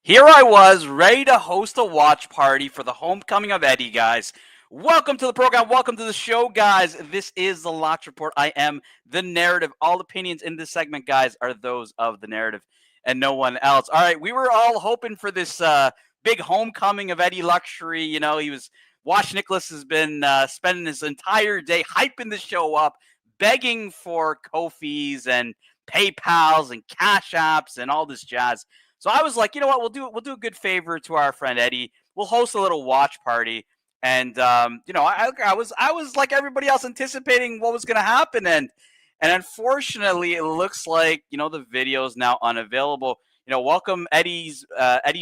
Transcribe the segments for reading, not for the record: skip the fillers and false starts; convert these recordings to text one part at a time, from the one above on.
Here I was, ready to host a watch party for the homecoming of Eddie, guys. Welcome to the program. Welcome to the show, guys. This is the Locks Report. I am the narrative. All opinions in this segment, guys, are those of the narrative and no one else. All right, we were all hoping for this big homecoming of Eddie Luxury. Wash Nicholas has been spending his entire day hyping the show up, begging for Ko-fis and PayPals and Cash Apps and all this jazz. So I was like, you know what, we'll do a good favor to our friend Eddie. We'll host a little watch party, and I was like everybody else anticipating what was going to happen, and unfortunately, it looks like the video is now unavailable. Welcome Eddie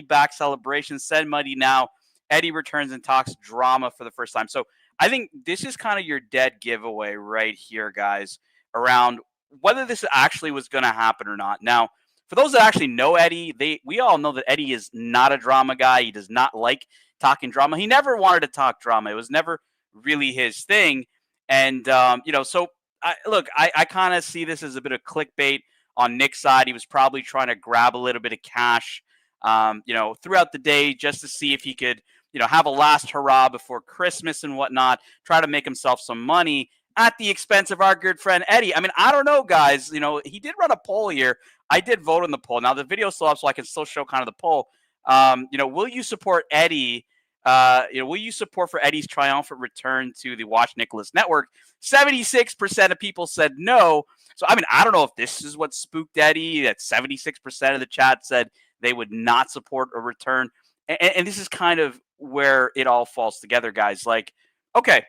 back celebration. Send money now. Eddie returns and talks drama for the first time. So I think this is kind of your dead giveaway right here, guys, around whether this actually was going to happen or not. Now, for those that actually know Eddie, we all know that Eddie is not a drama guy. He does not like talking drama. He never wanted to talk drama. It was never really his thing. And so I kind of see this as a bit of clickbait on Nick's side. He was probably trying to grab a little bit of cash, throughout the day just to see if he could, have a last hurrah before Christmas and whatnot. Try to make himself some money at the expense of our good friend Eddie. I mean, I don't know, guys. He did run a poll here. I did vote on the poll. Now the video still up, so I can still show kind of the poll. Will you support Eddie? Will you support for Eddie's triumphant return to the Watch Nicholas Network? 76% of people said no. So I mean, I don't know if this is what spooked Eddie. That 76% of the chat said they would not support a return, and this is kind of where it all falls together, guys. Like, okay,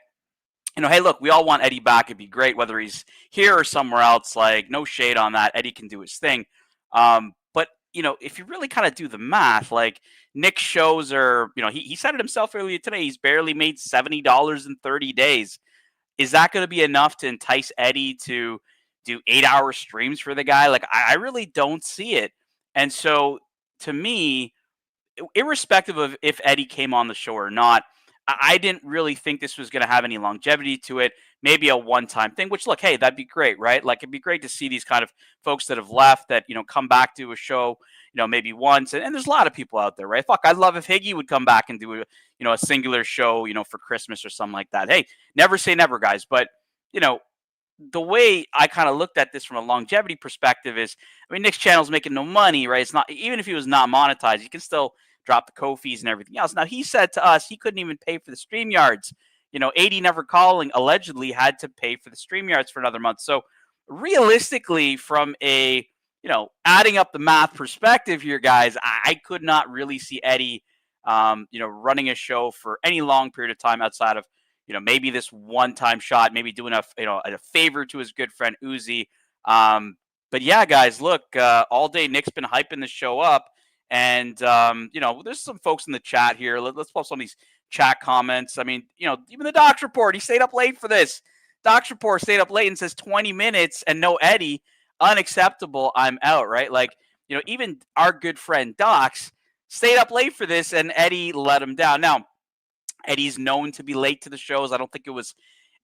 hey, look, we all want Eddie back. It'd be great whether he's here or somewhere else. Like, no shade on that. Eddie can do his thing. But if you really kind of do the math, like Nick's shows are, he said it himself earlier today. He's barely made $70 in 30 days. Is that going to be enough to entice Eddie to do 8-hour streams for the guy? Like, I really don't see it. And so, to me, irrespective of if Eddie came on the show or not, I didn't really think this was going to have any longevity to it. Maybe a one-time thing, which, look, hey, that'd be great, right? Like, it'd be great to see these kind of folks that have left that, come back to a show, maybe once. And there's a lot of people out there, right? Fuck, I'd love if Higgy would come back and do a singular show, for Christmas or something like that. Hey, never say never, guys. But, the way I kind of looked at this from a longevity perspective is, I mean, Nick's channel's making no money, right? It's not, even if he was not monetized, you can still drop the Ko-fis and everything else. Now, he said to us he couldn't even pay for the StreamYards. 80 Never Calling allegedly had to pay for the StreamYards for another month. So realistically, from a, adding up the math perspective here, guys, I could not really see Eddie, running a show for any long period of time outside of, maybe this one-time shot, maybe doing a favor to his good friend Uzi. But yeah, guys, look, all day Nick's been hyping the show up. And, there's some folks in the chat here. Let's pull some of these chat comments. I mean, even the Doc's Report, he stayed up late for this. Doc's Report stayed up late and says 20 minutes and no Eddie. Unacceptable. I'm out, right? Like, even our good friend Docs stayed up late for this and Eddie let him down. Now, Eddie's known to be late to the shows. I don't think it was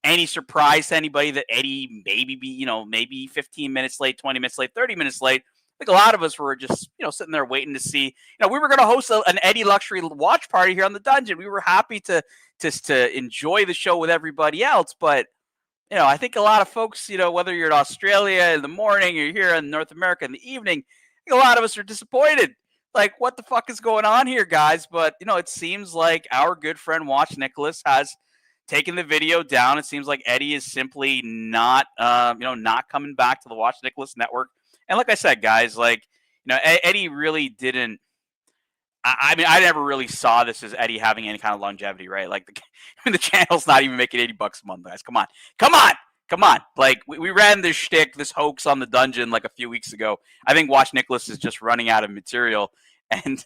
any surprise to anybody that Eddie maybe 15 minutes late, 20 minutes late, 30 minutes late. I think a lot of us were just, sitting there waiting to see. We were going to host an Eddie Luxury watch party here on the Dungeon. We were happy to enjoy the show with everybody else. But, I think a lot of folks, whether you're in Australia in the morning or you're here in North America in the evening, I think a lot of us are disappointed. Like, what the fuck is going on here, guys? But, it seems like our good friend Watch Nicholas has taken the video down. It seems like Eddie is simply not, not coming back to the Watch Nicholas Network. And like I said, guys, like, Eddie really didn't. I mean, I never really saw this as Eddie having any kind of longevity, right? Like, the channel's not even making $80 a month, guys. Come on. Like, we ran this shtick, this hoax on the Dungeon like a few weeks ago. I think Watch Nicholas is just running out of material. And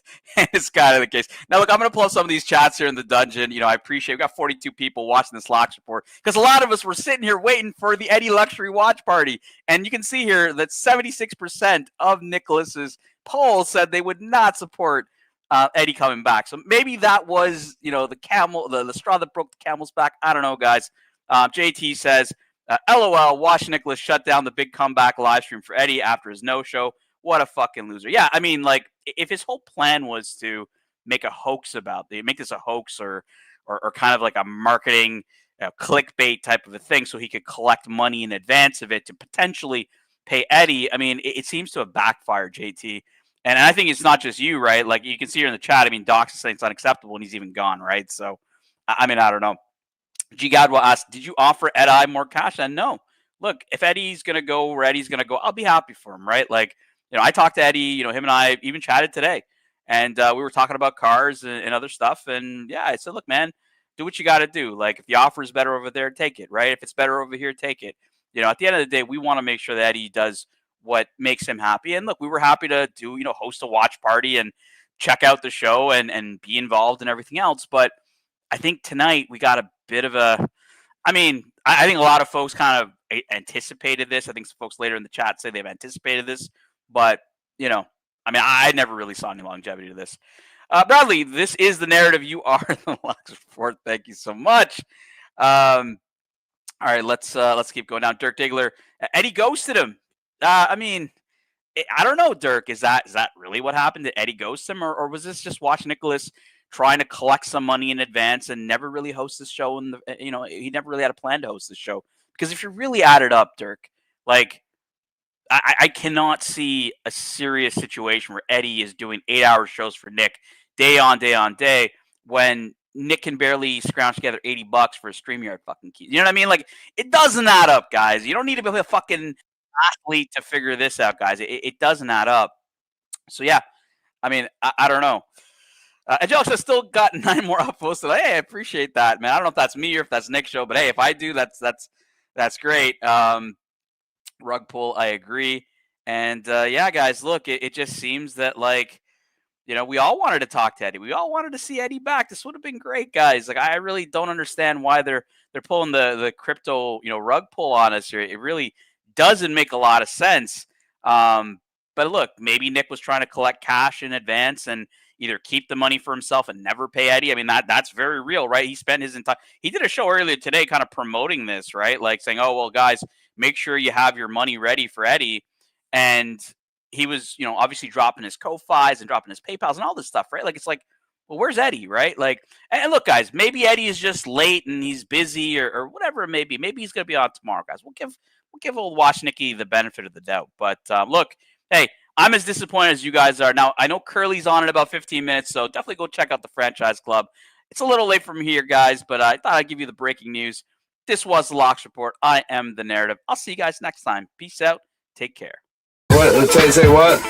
it's kind of the case. Now, look, I'm going to pull up some of these chats here in the Dungeon. I appreciate we got 42 people watching this Locks Report because a lot of us were sitting here waiting for the Eddie Luxury watch party. And you can see here that 76% of Nicholas's poll said they would not support Eddie coming back. So maybe that was, the straw that broke the camel's back. I don't know, guys. JT says, LOL, Watch Nicholas shut down the big comeback live stream for Eddie after his no-show. What a fucking loser. Yeah, I mean, like, if his whole plan was to make a hoax make this a hoax or kind of like a marketing clickbait type of a thing, so he could collect money in advance of it to potentially pay Eddie. I mean, it seems to have backfired, JT. And I think it's not just you, right? Like you can see here in the chat. I mean, Docs is saying it's unacceptable, and he's even gone, right? So, I mean, I don't know. G Godwell asked, "Did you offer Eddie more cash?" And no. Look, if Eddie's gonna go where Eddie's gonna go, I'll be happy for him, right? Like, I talked to Eddie. Him and I even chatted today, and we were talking about cars and other stuff. And yeah, I said, "Look, man, do what you got to do. Like, if the offer is better over there, take it, right? If it's better over here, take it." At the end of the day, we want to make sure that Eddie does what makes him happy. And look, we were happy to do, host a watch party and check out the show and be involved in everything else. But I think tonight we got a bit of a, I think a lot of folks kind of anticipated this. I think some folks later in the chat say they've anticipated this, but I never really saw any longevity to this. Bradley, this is the narrative. You are the Locks Report. Thank you so much. All right, let's keep going down. Dirk Diggler, Eddie ghosted him. I don't know, Dirk. Is that really what happened? Did Eddie ghost him, or was this just Watch Nicholas trying to collect some money in advance and never really host the show? And he never really had a plan to host the show. Because if you really add it up, Dirk, like I cannot see a serious situation where Eddie is doing 8-hour shows for Nick day on day when Nick can barely scrounge together $80 for a StreamYard fucking key. You know what I mean? Like, it doesn't add up, guys. You don't need to be a fucking athlete to figure this out, guys. It doesn't add up. So yeah, I don't know. Angelica still got 9 more upvotes. So hey, I appreciate that, man. I don't know if that's me or if that's Nick's show, but hey, if I do, that's great. Rug pull, I agree. And yeah, guys, look, it just seems that we all wanted to talk to Eddie. We all wanted to see Eddie back. This would have been great, guys. Like, I really don't understand why they're pulling the crypto rug pull on us here. It really doesn't make a lot of sense. But look, maybe Nick was trying to collect cash in advance and either keep the money for himself and never pay Eddie. I mean, that's very real, right? He spent his entire, he did a show earlier today kind of promoting this, right? Like saying, oh, well, guys, make sure you have your money ready for Eddie. And he was, obviously dropping his Ko-Fis and dropping his PayPals and all this stuff, right? Like, it's like, well, where's Eddie, right? Like, and look, guys, maybe Eddie is just late and he's busy or whatever it may be. Maybe he's going to be on tomorrow, guys. We'll give old Watch Nicky the benefit of the doubt. But look, hey, I'm as disappointed as you guys are. Now, I know Curly's on in about 15 minutes, so definitely go check out the Franchise Club. It's a little late from here, guys, but I thought I'd give you the breaking news. This was the Locks Report. I am the Narrative. I'll see you guys next time. Peace out. Take care. What? Let's say what?